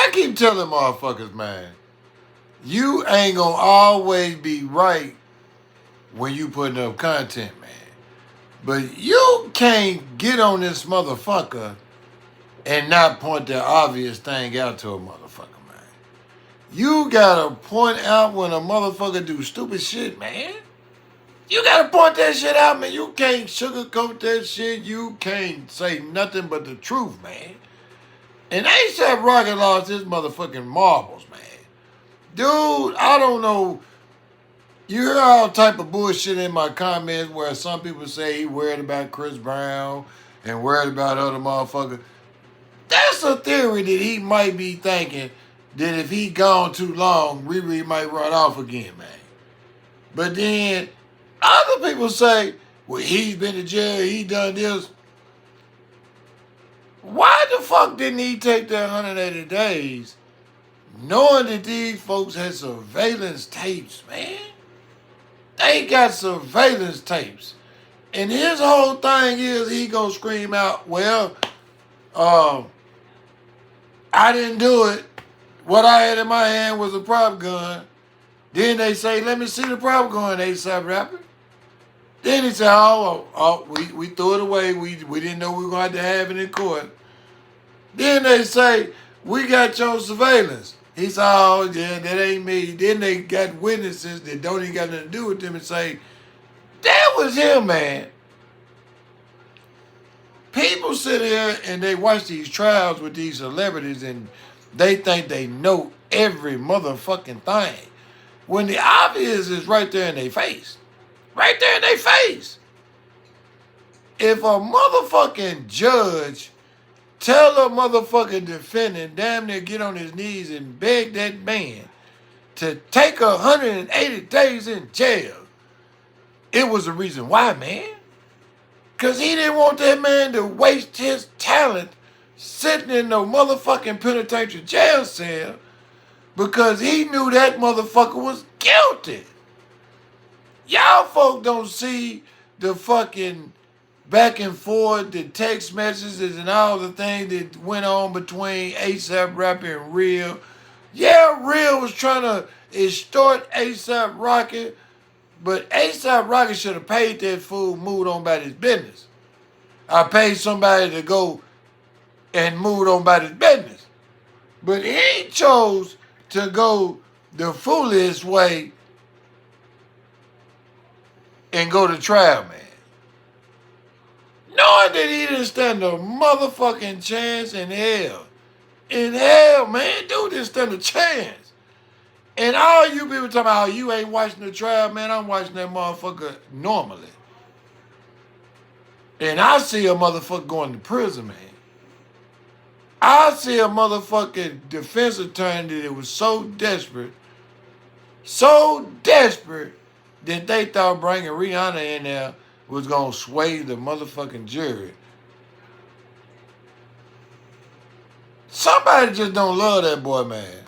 I keep telling motherfuckers, man, you ain't gonna always be right when you putting up content, man. But you can't get on this motherfucker and not point the obvious thing out to a motherfucker, man. You gotta point out when a motherfucker do stupid shit, man. You gotta point that shit out, man. You can't sugarcoat that shit. You can't say nothing but the truth, man. And ASAP Rocky lost his motherfucking marbles, man. Dude, I don't know. You hear all type of bullshit in my comments where some people say he worried about Chris Brown and worried about other motherfuckers. That's a theory that he might be thinking that if he gone too long, Riri might run off again, man. But then other people say, well, he's been to jail, he done this. Why the fuck didn't he take that 180 days knowing that these folks had surveillance tapes, man? They got surveillance tapes. And his whole thing is he gonna scream out, well, I didn't do it. What I had in my hand was a prop gun. Then they say, let me see the prop gun, ASAP Rapper. Then he said, we threw it away. We didn't know we were going to have it in court. Then they say, we got your surveillance. He said, oh, yeah, that ain't me. Then they got witnesses that don't even got nothing to do with them and say, that was him, man. People sit here and they watch these trials with these celebrities and they think they know every motherfucking thing. When the obvious is right there in their face. Right there in their face. If a motherfucking judge tell a motherfucking defendant damn near get on his knees and beg that man to take 180 days in jail, it was the reason why, man. Because he didn't want that man to waste his talent sitting in no motherfucking penitentiary jail cell because he knew that motherfucker was guilty. Y'all folk don't see the fucking back and forth, the text messages and all the things that went on between ASAP Rocky and Real. Yeah, Real was trying to extort ASAP Rocky, but ASAP Rocky should have paid that fool, moved on about his business. I paid somebody to go and move on about his business. But he chose to go the foolish way and go to trial, man. Knowing that he didn't stand a motherfucking chance in hell. In hell, man, dude didn't stand a chance. And all you people talking about, oh, you ain't watching the trial, man, I'm watching that motherfucker normally. And I see a motherfucker going to prison, man. I see a motherfucking defense attorney that was so desperate that they thought bringing Rihanna in there was going to sway the motherfucking jury. Somebody just don't love that boy, man.